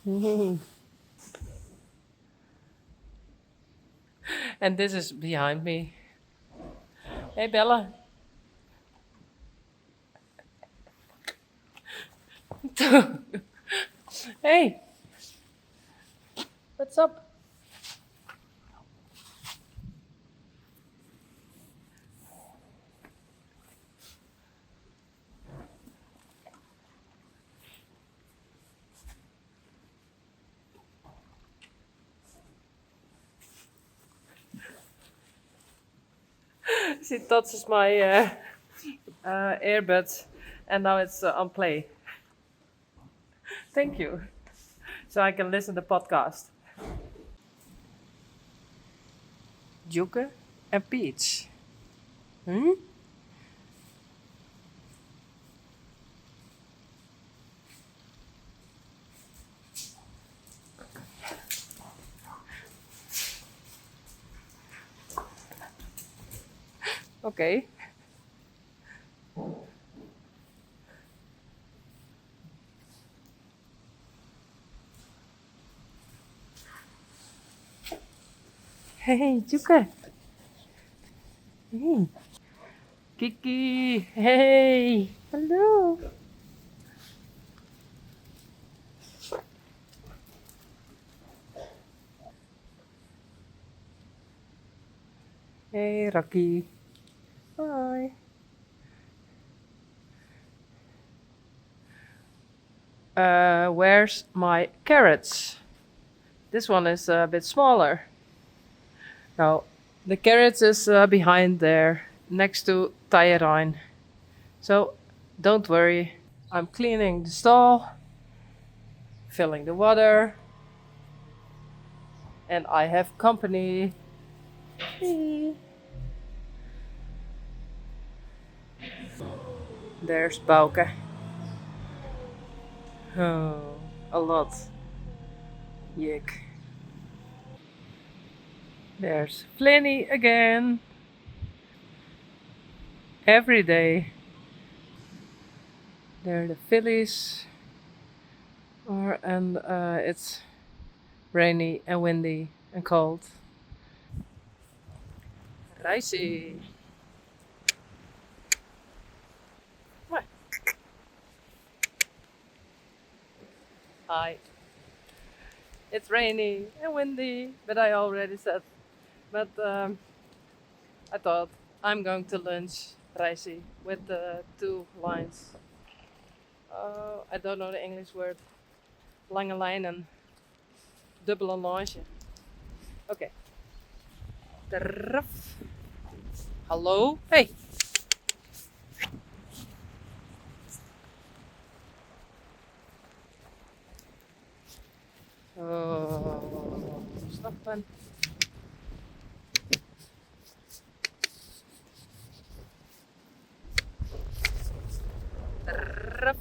And this is behind me. Hey, Bella. Hey, what's up? She touches my earbuds, and now it's on play. Thank you. So I can listen to podcast. Juke and Peach. Hmm? Okay. Hey, Juke. Hey. Kiki. Hey. Hello. Hey, Rocky. Hi. Where's my carrots? This one is a bit smaller. No, the carrots is behind there, next to Tyrone. So don't worry. I'm cleaning the stall, filling the water, and I have company. Hey. There's Bauke. Oh, a lot. Yick. There's Flinny again. Every day. There are the fillies. And it's rainy and windy and cold. Risey. What? Hi. It's rainy and windy, but I already said. But I thought I'm going to lunch Risey with the two lines. I don't know the English word. Lange lijnen. Dubbele longe. Okay. Terf. Hallo? Hey! Oh, stappen. Terf.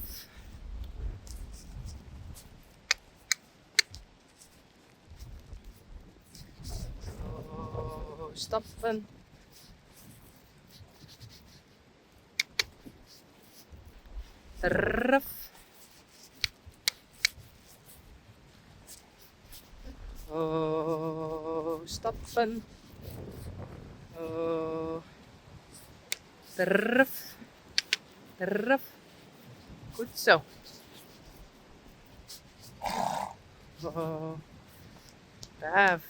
Oh, stappen. Terf. Oh, stappen. Oh, terf. Terf. Goed zo. Oh, braaf.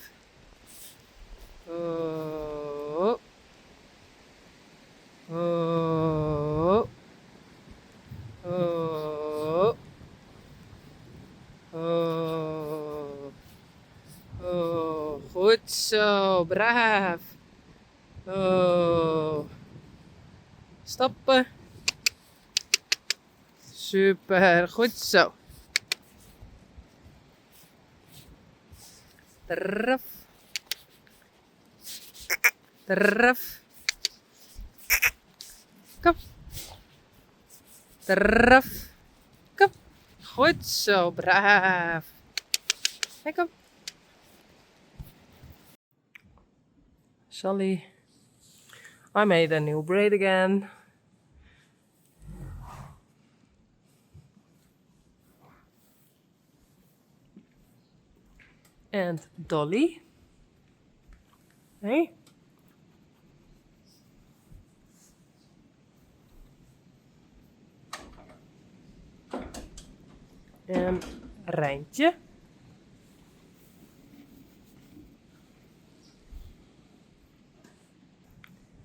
Oh, oh, oh, oh, oh. Goed zo, braaf. Oh, stoppen. Super, goed zo. Terf. Terf. Kom. Terf. Kom. Goed zo, braaf. Hey, kom. Sally, I made a new braid again. and Dolly. Hey. En Rijntje.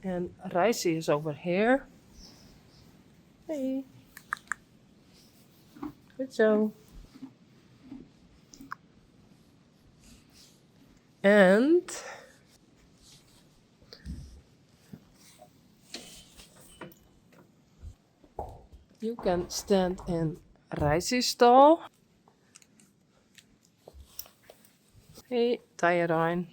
And Risey is over here. Hey. Good zo. And you can stand in Risey's stall. Hey, tie it on.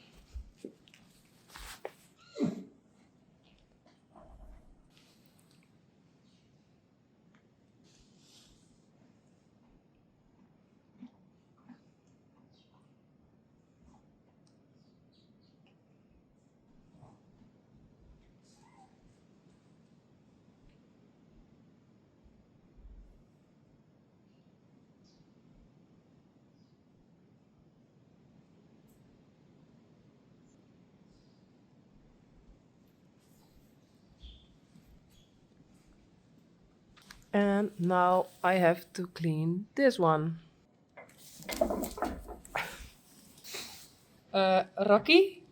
And now I have to clean this one. Rocky,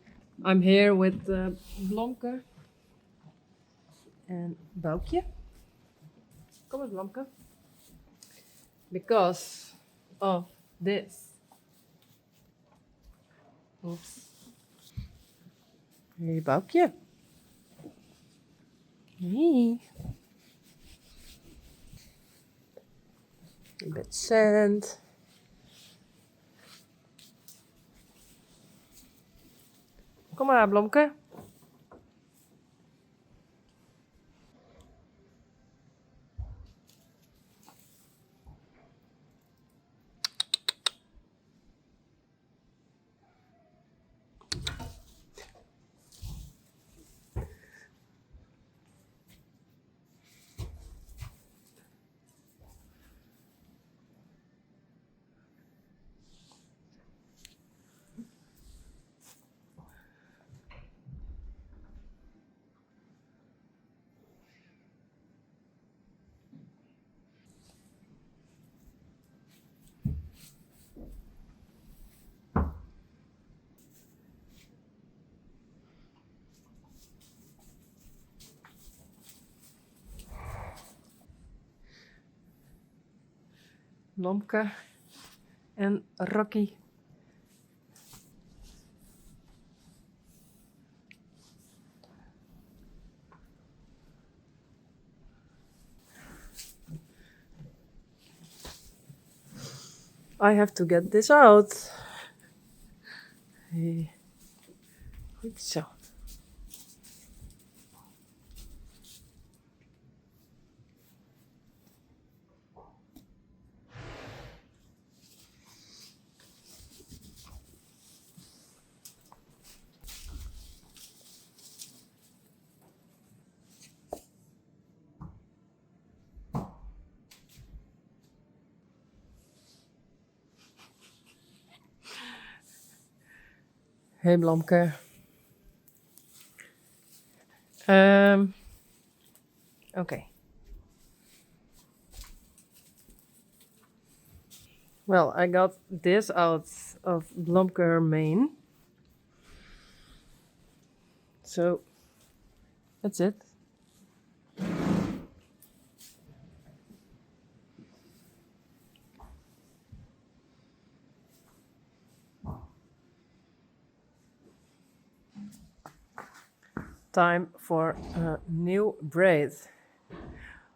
I'm here with Blomke and Boukje. Kom eens, Blomke. Because of this. Oops. Hey, Boukje. Hey. A bit sand. Kom maar, Blomke. Blomke en Rocky. I have to get this out. Hey. Goed zo. Hey Blomke. Okay. Well, I got this out of Blomke mane. So that's it. Time for a new braid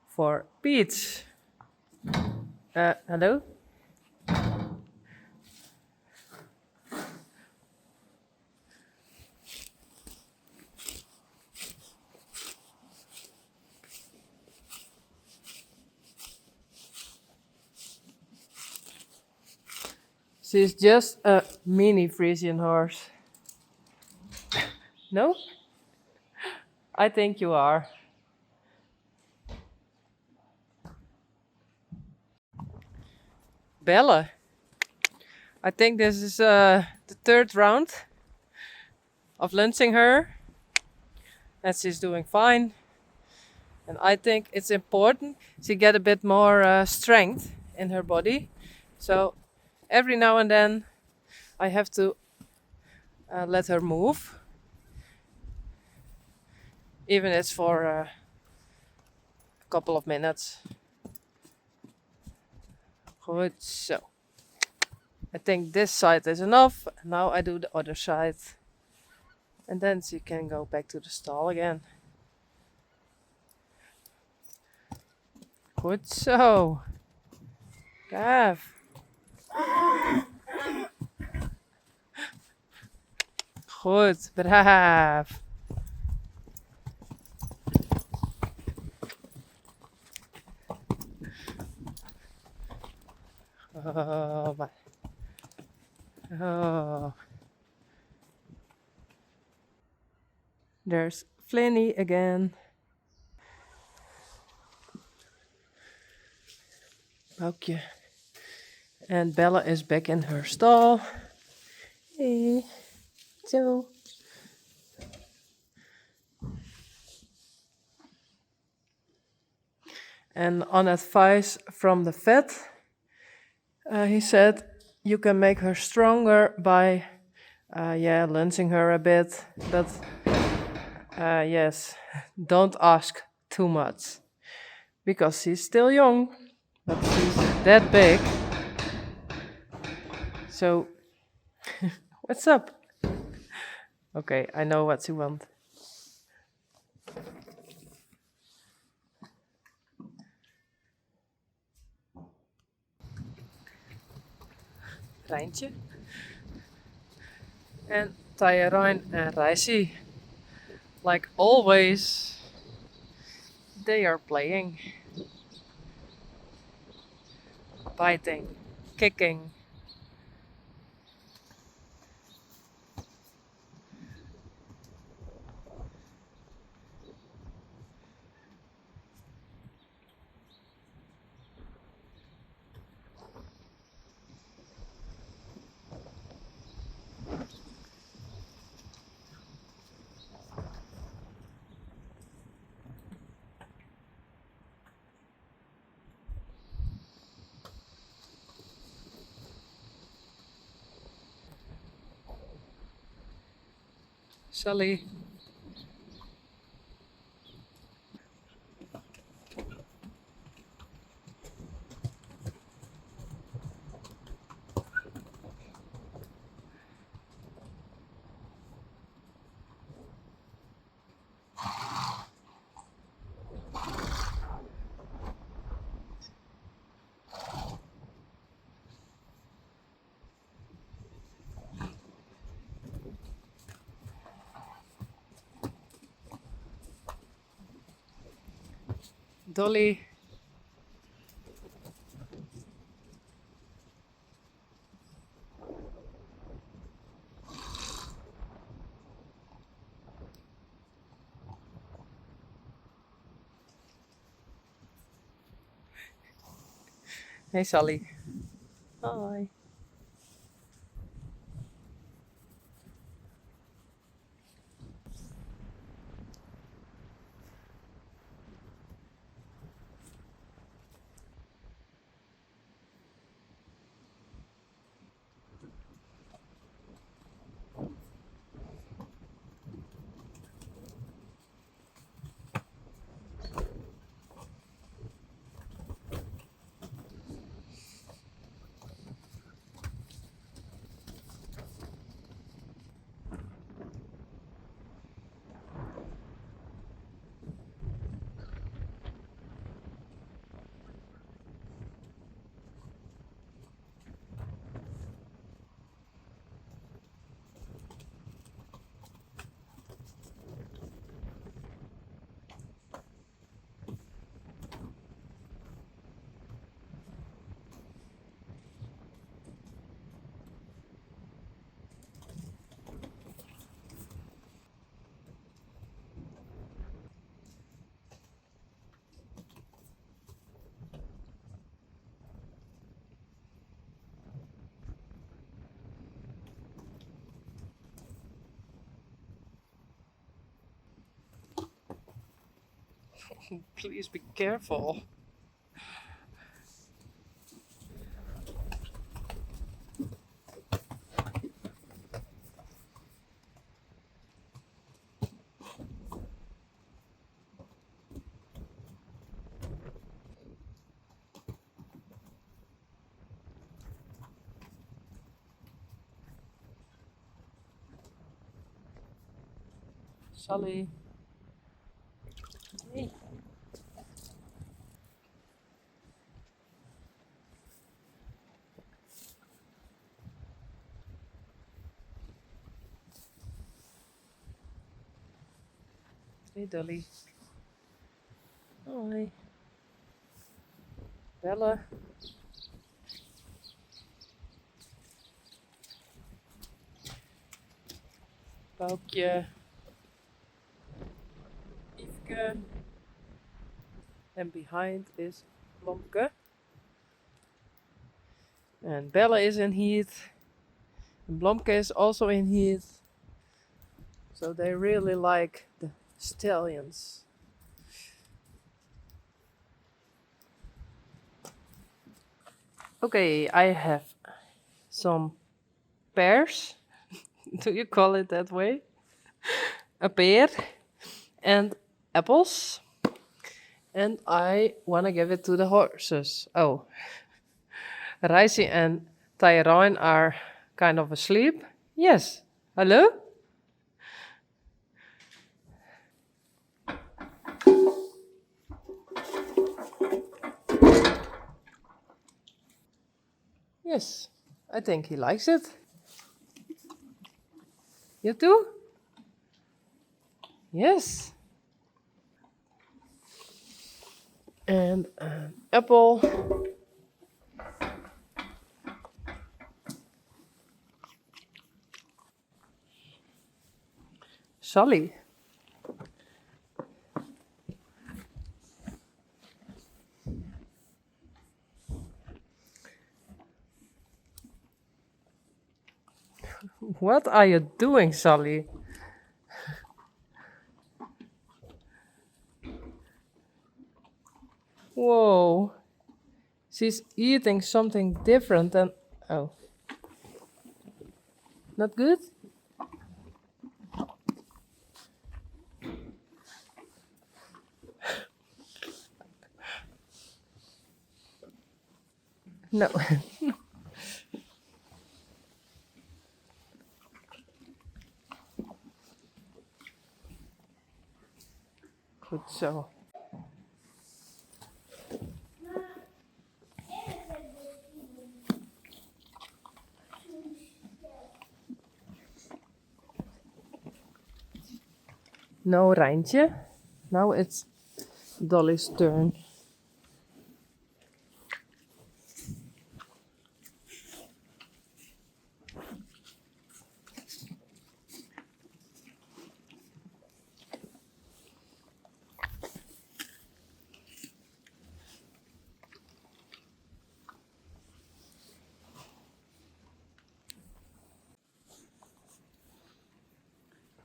for Peach. Hello? She's just a mini Friesian horse. No? I think you are. Belle, I think this is the third round of lunging her, and she's doing fine. And I think it's important she get a bit more strength in her body. So every now and then I have to let her move, even if it's for a couple of minutes. Good, so I think this side is enough. Now I do the other side, and then she can go back to the stall again. Good, so Gav. Goed, braaf. Oh, maar. Oh. There's Flinny again. Boukje. And Bella is back in her stall. Hey, zo. And on advice from the vet, he said you can make her stronger by, lunging her a bit. But yes, don't ask too much, because she's still young, but she's that big. So, what's up? Okay, I know what you want. Treintje. And Tyrone and Risey, like always, they are playing, biting, kicking. Sally. Dolly. Hey, Sally. Hi. Please be careful. Sally. Hey. Hey, Dolly. Hi. Belle. Boukje. Yveske. And behind is Blomke. And Belle is in heat. And Blomke is also in heat. So they really like the stallions. Okay, I have some pears. Do you call it that way? A pear and apples. And I want to give it to the horses. Oh, Risey and Tyrone are kind of asleep. Yes. Hello? Yes, I think he likes it. You too? Yes. And an apple. Sally. What are you doing, Sally? Whoa. She's eating something different than... Oh. Not good? No. Good so. No, Rijntje. Now it's Dolly's turn.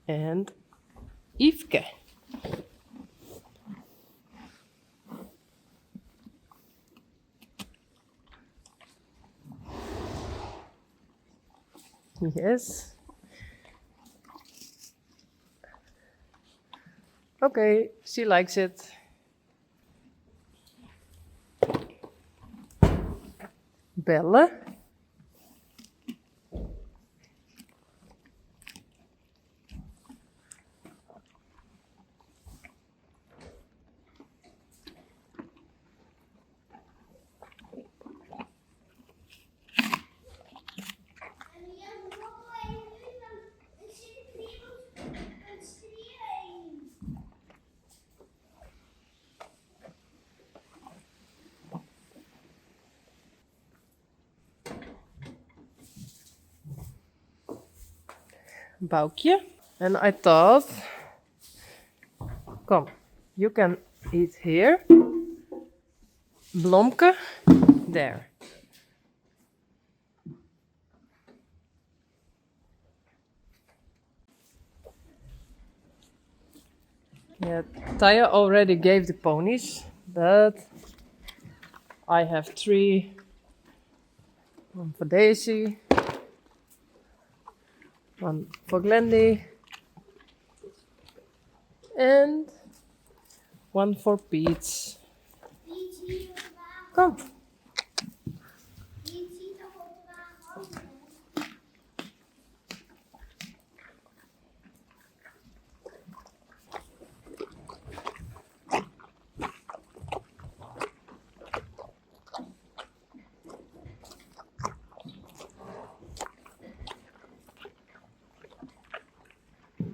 And Yveske. Yes. Okay, she likes it. Belle. Boukje. And I thought, come, you can eat here. Blomke, there. Yeah, Taya already gave the ponies, but I have 3. One for Daisy, one for Glendy, and one for Pete. Come.